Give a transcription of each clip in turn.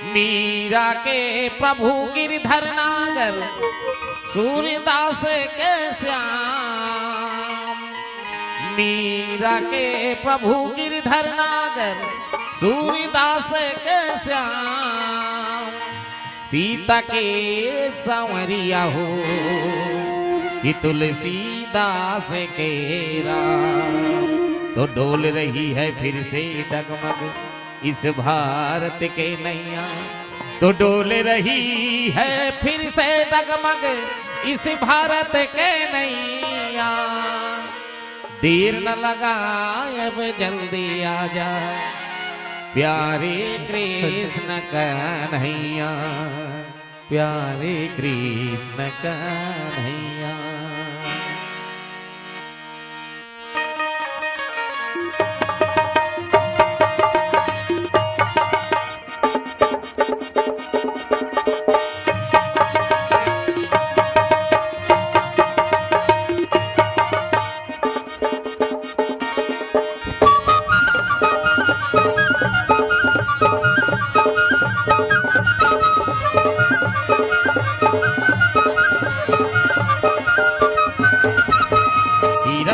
मीरा के प्रभु गिरधर नागर सूर्यदास के श्याम। मीरा के प्रभु गिरधर नागर सूर्यदास के श्याम। सीता के संवरिया हो कि तुलसीदास के राम। तो डोल रही है फिर से डगमग इस भारत के नैया। तो डोल रही है फिर से डगमग इस भारत के नैया। देर न लगा अब जल्दी आ जा प्यारे कृष्ण कन्हैया। प्यारे कृष्ण कन्हैया।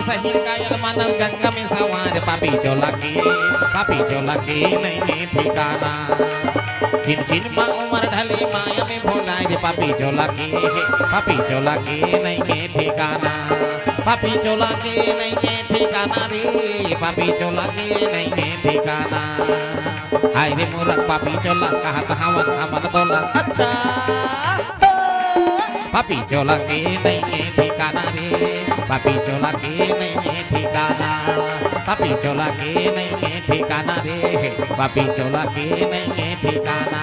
सहीर कायल मानव गंगा में सवार। पापी चोला के नहीं ठिकाना। छिन छिन मा उमर ढले माया में भोला रे। पापी चोला के नहीं ठिकाना। पापी चोला के नहीं ठिकाना रे। पापी चोला के नहीं ठिकाना। हाय रे मूर्ख पापी चोला कहा हवन हमन बोला अच्छा। पापी चोला के नहीं ठिकाना रे। पापी चोला के नहीं ठिकाना। पापी चोला के नहीं ठिकाना रे। पापी चोला के नहीं ठिकाना।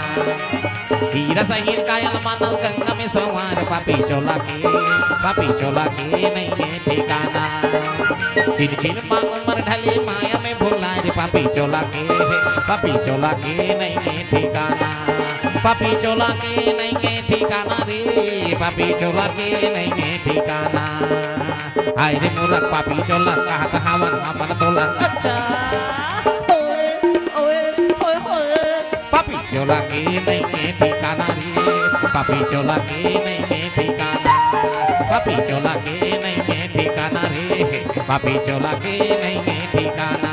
हीर सहीर कायल मानव गंगा में सवार। पापी चोला के नहीं ठिकाना। छिन छिन मा उमर ढले माया में भोला रे। पापी चोला के नहीं ठिकाना। पापी चोला के नहीं ठिकाना रे। पापी चोला के नहीं ठिकाना। हाय रे मूर्ख पापी चोला कहा हवन हमन तोला अच्छा। पापी चोला के नहीं ठिकाना रे। पापी चोला के नहीं ठिकाना। पापी चोला के नहीं ठिकाना रे। पापी चोला के नहीं ठिकाना।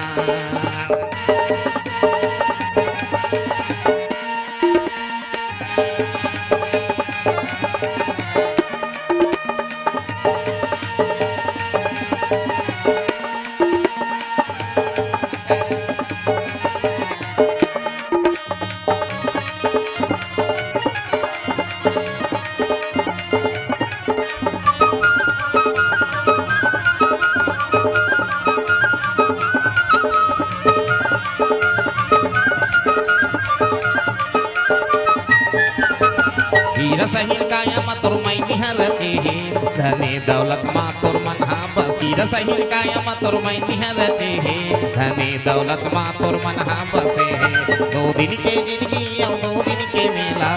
सहीर काया मतुर मई निहरते है। धने दौलत मातुर मनहा बसीर। सहीर काया मतुर मई निहरते है। धने दौलत मातुर मनहा बसे है। 2 दिन के जिंदगी और 2 दिन के मेला।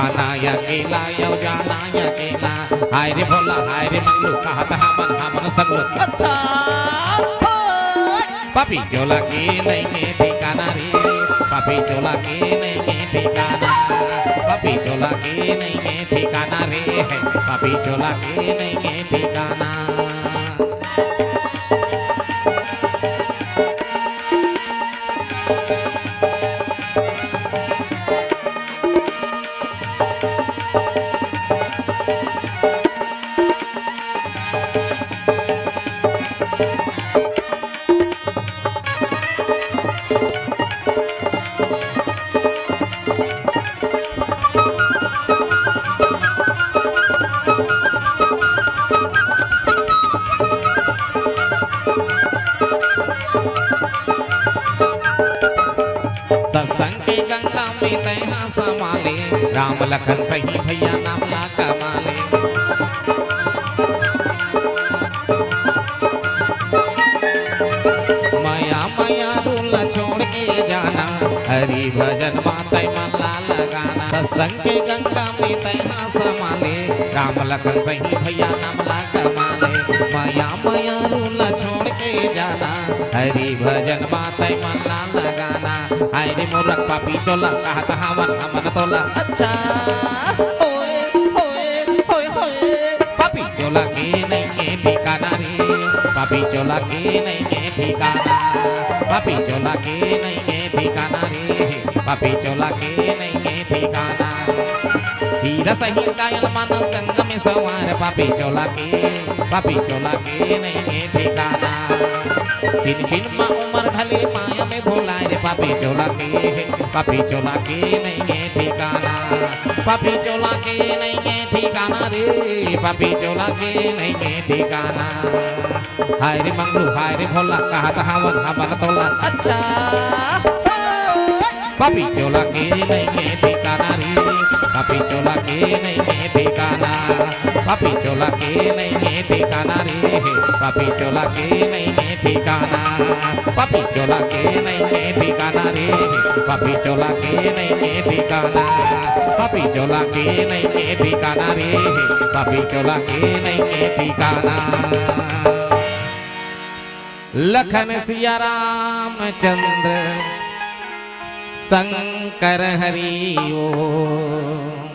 आना अकेला यो जाना अकेला। हाय रे भोला हाय रे मंगलू कहा हमन सगलो अच्छा। पापी चोला के नहीं ठिकाना रे। पापी चोला के नहीं ठिकाना। पापी चोला के नहीं ठिकाना रे। पापी चोला के नहीं ठिकाना। राम लखन सही भैया नाम ला कमाले। माया माया रूला छोड़ के जाना। हरि भजन माता मन ला लगाना। सत्संग के गंगा में तैहा समाले। राम लखन सही भैया नाम ला कमाले। माया माया रूला छोड़ के जाना। हरि भजन माते मन ना लगाना हाय रे मूर्ख पापी चोला कहता हमन हमन तोला अच्छा होए होए होए होए पापी चोला के नहीं है ठिकाना रे पापी चोला के नहीं है ठिकाना पापी चोला के नहीं है ठिकाना रे पापी चोला के नहीं है ठिकाना हीरा सही कायल मन गंगा में सवार पापी चोला के नहीं है ठिकाना छिन छिन मा उमर ढले माया में भोलाए रे पापी चोला के नहीं है ठिकाना पापी चोला के नहीं है ठिकाना रे पापी चोला के नहीं है ठिकाना हाय रे मंगलू हाय रे भोला कहता हमन हमन तोला अच्छा पापी चोला के नहीं है ठिकाना रे पापी चोला के नहीं है ठिकाना पापी चोला के नहीं है ठिकाना रे पापी चोला के नहीं है ठिकाना पापी चोला के नहीं है ठिकाना रे पापी चोला के नहीं है ठिकाना पापी चोला के नहीं है ठिकाना रे पापी चोला के नहीं है ठिकाना लखन सिया रामचंद्र शंकर हरि ओ